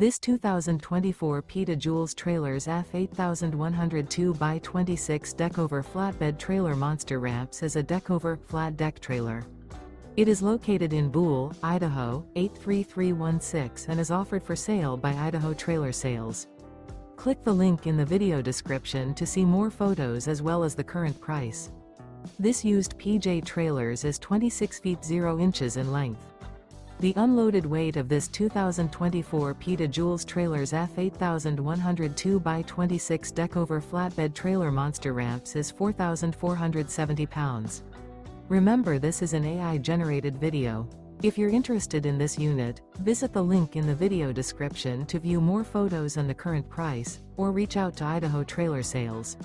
This 2024 PETA Jules Trailers F8102 by 26 Deckover flatbed trailer monster ramps is a Deckover flat deck trailer. It is located in Buhl, Idaho, 83316 and is offered for sale by Idaho Trailer Sales. Click the link in the video description to see more photos as well as the current price. This used PJ trailers is 26 feet 0 inches in length. The unloaded weight of this 2024 PETA Jules Trailers F8102 by 26 Deckover flatbed trailer monster ramps is 4,470 pounds. Remember, this is an AI-generated video. If you're interested in this unit, visit the link in the video description to view more photos and the current price, or reach out to Idaho Trailer Sales.